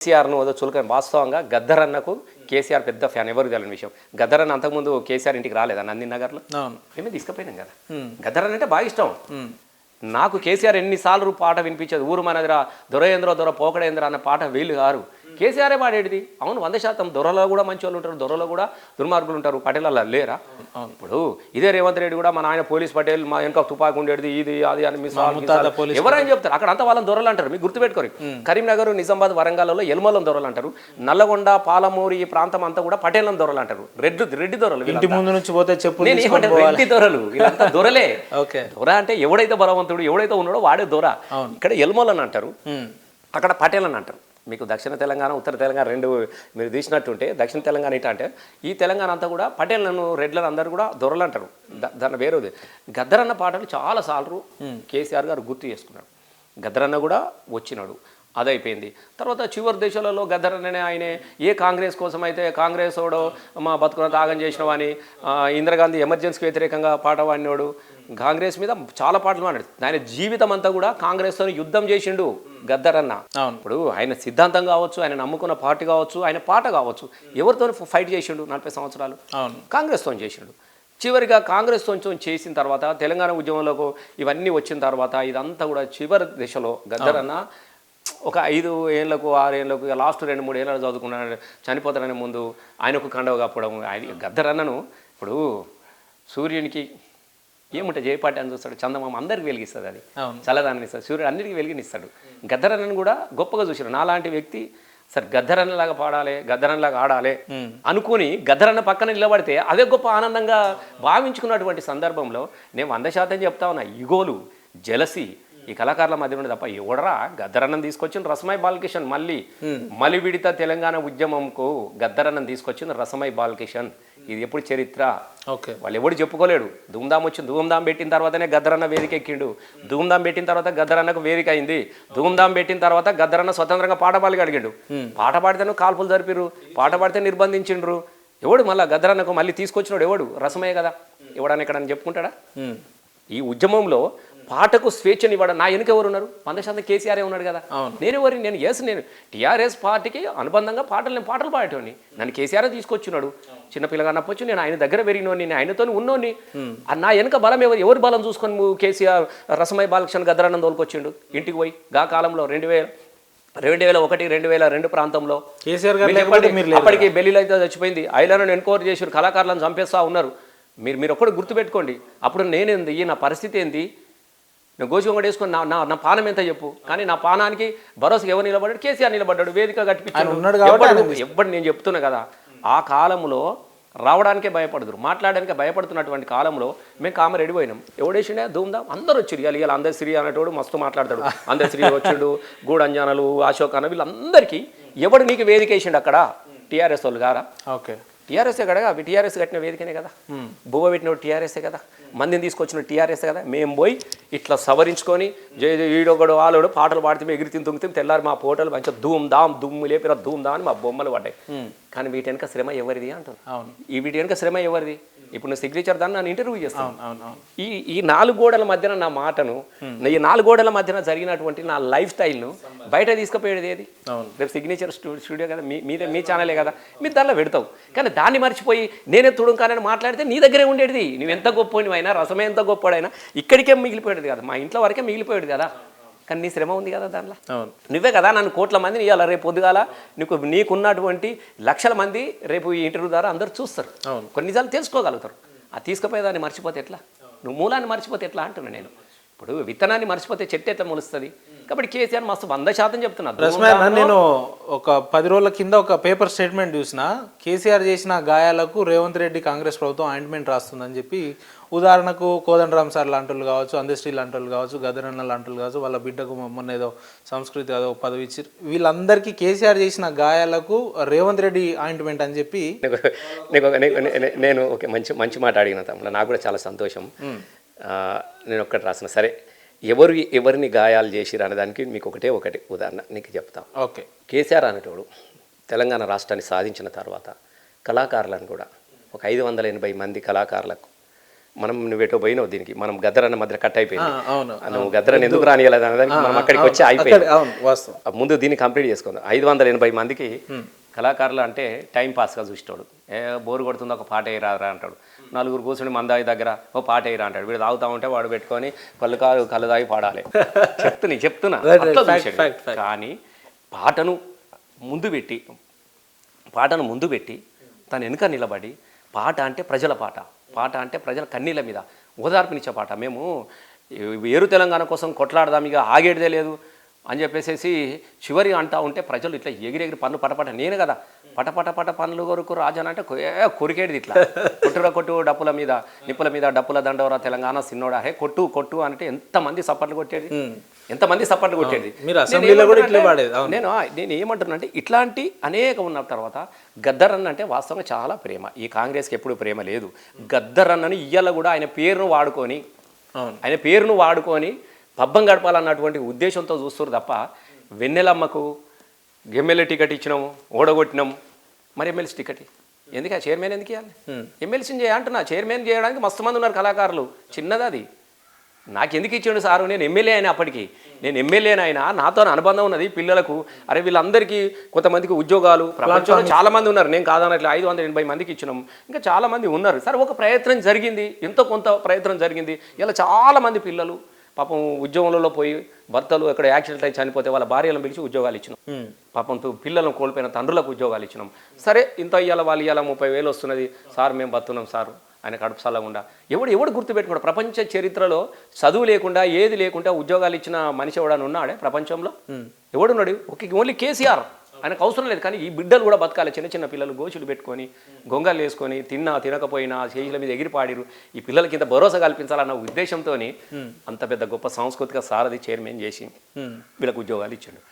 కేసీఆర్ను ఏదో చులకని వాస్తవంగా గద్దర్ అన్నకు కేసీఆర్ పెద్ద ఫ్యాన్, ఎవరికి తెలియని విషయం. గద్దర్ అన్న అంతకుముందు కేసీఆర్ ఇంటికి రాలేదా నంది నగర్లో? మేమే తీసుకుపోయినాం కదా. గద్దర్ అన్న అంటే బాగా ఇష్టం నాకు. కేసీఆర్ ఎన్నిసార్లు పాట వినిపించేది, ఊరు మనదిరా దొరయేంద్ర దొర పోకడేంద్ర అన్న పాట వీళ్ళు గారు కేసీఆరే పాడేది. అవును, 100% దొరలో కూడా మంచి వాళ్ళు ఉంటారు, దొరలో కూడా దుర్మార్గులు ఉంటారు, పటేళ్ళ లేరా? ఇప్పుడు ఇదే రేవంత్ రెడ్డి కూడా మా నాయన పోలీస్ పటేల్, మా వెనక తుపాకు ఉండేది, ఇది అది అని మీ ఎవరైనా చెప్తారు. అక్కడ అంతా వాళ్ళని దొరలు అంటారు, మీకు గుర్తుపెట్టుకోరు. కరీంనగర్, నిజామాబాద్, వరంగల్లో ఎల్మలం దొరలు అంటారు. నల్లగొండ, పాలమూరు ఈ ప్రాంతం అంతా కూడా పటేళ్ళం దొరలు అంటారు. రెడ్డి దొరలు. ఇంటి ముందు నుంచి పోతే చెప్పు, రెడ్డి దొరలు, వీళ్ళంతా దొరలే. దొర అంటే ఎవడైతే బలవంతుడు, ఎవడైతే ఉన్నాడో వాడే దొర. ఇక్కడ ఎల్మోలని అంటారు, అక్కడ పటేల్ అని అంటారు. మీకు దక్షిణ తెలంగాణ, ఉత్తర తెలంగాణ రెండు మీరు తీసినట్టుంటే, దక్షిణ తెలంగాణ ఇట అంటే ఈ తెలంగాణ అంతా కూడా పటేళ్లను, రెడ్లను అందరూ కూడా దొరలు అంటారు. దాన్ని వేరేది. గద్దరన్న పాటలు చాలాసార్లు కేసీఆర్ గారు గుర్తు చేసుకున్నాడు. గద్దరన్న కూడా వచ్చినాడు, అదైపోయింది. తర్వాత చివరి దేశాలలో గద్దరన్ననే ఆయనే ఏ కాంగ్రెస్ కోసం అయితే కాంగ్రెస్ వాడు మా బతుకున్న తాగం చేసినవాని, ఇందిరాగాంధీ ఎమర్జెన్సీకి వ్యతిరేకంగా పాట పాడినోడు, కాంగ్రెస్ మీద చాలా పాటలు పాడాడు. ఆయన జీవితం అంతా కూడా కాంగ్రెస్తో యుద్ధం చేసిండు గద్దరన్న. ఇప్పుడు ఆయన సిద్ధాంతం కావచ్చు, ఆయన నమ్ముకున్న పార్టీ కావచ్చు, ఆయన పాట కావచ్చు, ఎవరితో ఫైట్ చేసిండు 40 సంవత్సరాలు? కాంగ్రెస్తో చేసిండు. చివరిగా కాంగ్రెస్తో చేసిన తర్వాత తెలంగాణ ఉద్యమంలోకి ఇవన్నీ వచ్చిన తర్వాత ఇదంతా కూడా చివరి దశలో గద్దరన్న ఒక 5 ఏళ్ళకు 6 ఏళ్ళకు లాస్ట్ 2-3 ఏళ్ళు చదువుకున్నాడు, చనిపోతాడని ముందు ఆయనకు కండవ కప్పడం. ఆయన గద్దరన్నను ఇప్పుడు సూర్యునికి ఏముంటే జయపాటి అని చూస్తాడు, చందమామ అందరికి వెలిగిస్తుంది, అది చల్లదాన్ని ఇస్తాడు, సూర్యుడు అన్నిటికీ వెలిగినిస్తాడు. గద్దరన్నను కూడా గొప్పగా చూసాడు. నాలాంటి వ్యక్తి సరే గద్దరన్నలాగా పాడాలి, గద్దరన్నలాగా ఆడాలి అనుకుని గద్దరన్న పక్కన నిలబడితే అదే గొప్ప ఆనందంగా భావించుకున్నటువంటి సందర్భంలో నేను 100% చెప్తా ఉన్నా, ఈగోలు, జలసి ఈ కళాకారుల మధ్య నుండి తప్ప ఎవడరా గద్దరన్నం తీసుకొచ్చిన రసమై బాలకిషన్. మళ్ళీ విడిత తెలంగాణ ఉద్యమంకు గద్దరన్నం తీసుకొచ్చిన రసమై బాలకిషన్. ఇది ఎప్పుడు చరిత్ర, వాళ్ళు ఎవడు చెప్పుకోలేడు. ధూమ్ధాం వచ్చింది, ధూమ్ధాం పెట్టిన తర్వాతనే గద్దరన్న వేదిక ఎక్కిండు. ధూమ్ధాం పెట్టిన తర్వాత గద్దరన్నకు వేదిక అయింది. ధూమ్ధాం పెట్టిన తర్వాత గద్దరన్న స్వతంత్రంగా పాట పాడి అడిగిండు. పాట పాడితేనే కాల్పులు జరిపిరు, పాట పాడితే నిర్బంధించిండ్రు. ఎవడు మళ్ళీ గద్దరన్నకు మళ్ళీ తీసుకొచ్చినాడు ఎవడు? రసమయ్య కదా. ఎవడని ఎక్కడని చెప్పుకుంటాడా? ఈ ఉద్యమంలో పాటకు స్వేచ్ఛని ఇవ్వడం నా వెనుక ఎవరు ఉన్నారు? 100% కేసీఆరే ఉన్నాడు కదా. నేను టీఆర్ఎస్ పార్టీకి అనుబంధంగా నేను పాటలు పాడేటోని. నన్ను కేసీఆర్ తీసుకొచ్చినాడు. చిన్నపిల్లగా నప్పొచ్చు, నేను ఆయన దగ్గర పెరిగినోని, నేను ఆయనతో ఉన్నోని. నా వెనుక బలం ఎవరి బలం చూసుకొని కేసీఆర్ రసమై బాలకృష్ణ గద్దరన్నం తోలుకొచ్చిండు ఇంటికి పోయి. గా కాలంలో 2001, 2002 ప్రాంతంలో అప్పటికి బెల్లీలో అయితే చచ్చిపోయింది. ఐలాండ్ ఎన్క్వైరీ చేసారు, కళాకారులను చంపేస్తా ఉన్నారు. మీరు ఒక్కటి గుర్తుపెట్టుకోండి. అప్పుడు నేనేంది, నా పరిస్థితి ఏంది? నేను గోచిగొంగ వేసుకొని నా పానం ఎంత చెప్పు. కానీ నా పానానికి భరోసాగా ఎవరు నిలబడ్డాడు? కేసీఆర్ నిలబడ్డాడు, వేదిక కట్టించాడు. ఎప్పుడు నేను చెప్తున్నా కదా, ఆ కాలంలో రావడానికే భయపడదురు, మాట్లాడడానికే భయపడుతున్నటువంటి కాలంలో మేము కామారెడ్డి పోయినాం. ఎవడేసిండే ధూమ్ధాం, అందరూ వచ్చారు. ఇవాళ అందశ్రీ అనేటోడు మస్తు మాట్లాడతాడు. అందశ్రీ వచ్చిండు, గూడంజానలు, అశోక్ అన్న, వీళ్ళందరికీ ఎవడు నీకు వేదిక వేసిండు అక్కడ? టీఆర్ఎస్ వాళ్ళు గారా? టీఆర్ఎస్ఏ కదా, అవి టీఆర్ఎస్ కట్టిన వేదికనే కదా. బువ్వ పెట్టిన టీఆర్ఎస్ఏ కదా, మందిని తీసుకొచ్చిన టీఆర్ఎస్ కదా. మేము పోయి ఇట్లా సవరించుకొని ఈడొకడు వాళ్ళోడు పాటలు పాడితే ఎగిరి తుంగితే తెల్లారి మా ఫోటోలు మంచిగా దుమ్ము లేపిన ధూమ్ధాం అని మా బొమ్మలు పడ్డాయి. కానీ వీటి వెనక శ్రమ ఎవరిది అంటారు? ఈ వీటి వెనక శ్రమ ఎవరిది? ఇప్పుడు నువ్వు సిగ్నేచర్ దాన్ని నన్ను ఇంటర్వ్యూ చేస్తాను. ఈ 4 గోడల మధ్యన నా మాటను, ఈ 4 గోడల మధ్యన జరిగినటువంటి నా లైఫ్ స్టైల్ను బయట తీసుకుపోయేది ఏది? రేపు సిగ్నేచర్ స్టూడియో కదా, మీ ఛానలే కదా, మీరు దానిలో పెడతావు. కానీ దాన్ని మర్చిపోయి నేనే తుడుంకానని మాట్లాడితే నీ దగ్గరే ఉండేది. నువ్వు ఎంత గొప్పనివైనా, రసమే ఎంత గొప్పడైనా ఇక్కడికే మిగిలిపోయేది కదా, మా ఇంట్లో వరకే మిగిలిపోయేది కదా. కానీ నీ శ్రమ ఉంది కదా దాంట్లో. నువ్వే కదా నన్ను కోట్ల మందిని ఇవ్వాలి. రేపు పొద్దుగాల నీకున్నటువంటి లక్షల మంది రేపు ఈ ఇంటర్వ్యూ ద్వారా అందరూ చూస్తారు, కొన్ని నిజాలు తెలుసుకోగలుగుతారు. అది తీసుకుపోయేదాన్ని మర్చిపోతే ఎట్లా? నువ్వు మూలాన్ని మర్చిపోతే ఎట్లా అంటున్నా నేను. ఇప్పుడు విత్తనాన్ని మర్చిపోతే చెట్టు ఎట్లా మొలుస్తుంది? కాబట్టి కేసీఆర్ మస్తు 100% చెప్తున్నా. నేను ఒక 10 రోజుల కింద ఒక పేపర్ స్టేట్మెంట్ చూసిన, కేసీఆర్ చేసిన గాయాలకు రేవంత్ రెడ్డి కాంగ్రెస్ ప్రభుత్వం ఆయింట్మెంట్ రాస్తుందని చెప్పి. ఉదాహరణకు కోదండరామ్ సార్ లాంటి కావచ్చు, అందశ్రీ లాంటి కావచ్చు, గద్దరన్న లాంటి కావచ్చు, వాళ్ళ బిడ్డకు మొన్న ఏదో సంస్కృతి అదో పదవి ఇచ్చి, వీళ్ళందరికీ కేసీఆర్ చేసిన గాయాలకు రేవంత్ రెడ్డి ఆయింట్మెంట్ అని చెప్పి. నేను ఓకే, మంచి మాట అడిగిన తమ్ముడు, నాకు కూడా చాలా సంతోషం. నేను ఒక్కటి రాసిన, సరే ఎవరిని గాయాలు చేసిరు అనేదానికి మీకు ఒకటి ఉదాహరణ నీకు చెప్తాం. ఓకే, కేసీఆర్ అనేటోడు తెలంగాణ రాష్ట్రాన్ని సాధించిన తర్వాత కళాకారులను కూడా ఒక 580 మంది కళాకారులకు మనం నువ్వేటో పోయినావు దీనికి మనం గద్దరన్న మధ్య కట్ అయిపోయింది అవును నువ్వు గద్దరని ఎందుకు రానియలేదు అనేదానికి మనం అక్కడికి వచ్చి అయిపోయింది అవును వాస్తవం ముందు దీన్ని కంప్లీట్ చేసుకుందాం 580 మందికి కళాకారులు అంటే టైం పాస్గా చూసేవాడు బోరు కొడుతుంది ఒక పాట వేయరారా అంటాడు నలుగురు కూర్చుని మందాయి దగ్గర ఓ పాట వేయరా అంటాడు వీడు తాగుతా ఉంటే వాడు పెట్టుకొని కళ్ళు తాగి పాడాలి చెప్తున్నా అట్లా చూశాడు. కానీ పాటను ముందు పెట్టి తను వెనుక నిలబడి పాట అంటే ప్రజల పాట అంటే ప్రజల కన్నీళ్ళ మీద ఓదార్పునిచ్చే పాట మేము వేరు తెలంగాణ కోసం కొట్లాడదాం ఇక ఆగేటిదే లేదు అని చెప్పేసి చివరి అంటా ఉంటే ప్రజలు ఇట్లా ఎగిరెగిరి పన్ను పటపట నేను కదా పటపట పనులు కొరకు రాజాన అంటే కొరికేది ఇట్లా కొట్టు డప్పుల మీద నిప్పుల మీద డప్పుల దండవరా తెలంగాణ సిన్నోడా హే కొట్టు అంటే ఎంతమంది సప్పట్లు కొట్టేది మీరు అసెంబ్లీలో కూడా ఇట్లే పాడేది. నేను ఏమంటున్నా అంటే ఇట్లాంటి అనేక ఉన్న తర్వాత గద్దరన్న అంటే వాస్తవంగా చాలా ప్రేమ ఈ కాంగ్రెస్కి ఎప్పుడు ప్రేమ లేదు గద్దరన్నని ఇయ్యాల కూడా ఆయన పేరును వాడుకొని పబ్బం గడపాలన్నటువంటి ఉద్దేశంతో చూస్తారు తప్ప వెన్నెలమ్మకు ఎమ్మెల్యే టికెట్ ఇచ్చినాము ఓడగొట్టినాము మరి ఎమ్మెల్సీ టికెట్ ఎందుకు ఆ చైర్మన్ ఎందుకు ఇవ్వాలి ఎమ్మెల్సీని చేయాలంటున్నా చైర్మన్ చేయడానికి మస్తు మంది ఉన్నారు కళాకారులు చిన్నది అది నాకు ఎందుకు ఇచ్చాడు సారు నేను ఎమ్మెల్యే అయినా అప్పటికి నేను ఎమ్మెల్యేనైనా నాతో అనుబంధం ఉన్నది పిల్లలకు అరే వీళ్ళందరికీ కొంతమందికి ఉద్యోగాలు ప్రపంచంలో చాలా మంది ఉన్నారు నేను కాదన్నట్లు 580 మందికి ఇచ్చినాం ఇంకా చాలా మంది ఉన్నారు సరే ఒక ప్రయత్నం జరిగింది ఎంతో కొంత ప్రయత్నం జరిగింది ఇలా చాలా మంది పిల్లలు పాపం ఉద్యోగంలో పోయి భర్తలు ఎక్కడ యాక్సిడెంట్ అయి చనిపోతే వాళ్ళ భార్యలను పిలిచి ఉద్యోగాలు ఇచ్చినాం పాపం పిల్లలను కోల్పోయిన తండ్రులకు ఉద్యోగాలు ఇచ్చినాం సరే ఇంత ఇయ్యాల వాళ్ళు ఇయ్యాల 30,000 వస్తున్నది సార్ మేము బతున్నాం సార్ ఆయన కడుపు సల్లగుండా ఎవడు గుర్తుపెట్టుకోడు ప్రపంచ చరిత్రలో చదువు లేకుండా ఏది లేకుండా ఉద్యోగాలు ఇచ్చిన మనిషి ఎవడని ఉన్నాడే ప్రపంచంలో ఎవడున్నాడు ఓన్లీ కేసీఆర్ ఆయనకు అవసరం లేదు కానీ ఈ బిడ్డలు కూడా బతకాలి చిన్న పిల్లలు గోచులు పెట్టుకొని గొంగలు వేసుకొని తినకపోయినా చేతుల మీద ఎగిరిపాడిరు ఈ పిల్లలకి ఇంత భరోసా కల్పించాలన్న ఉద్దేశంతో అంత పెద్ద గొప్ప సాంస్కృతిక సారథి చైర్మన్ చేసి వీళ్ళకి ఉద్యోగాలు ఇచ్చాడు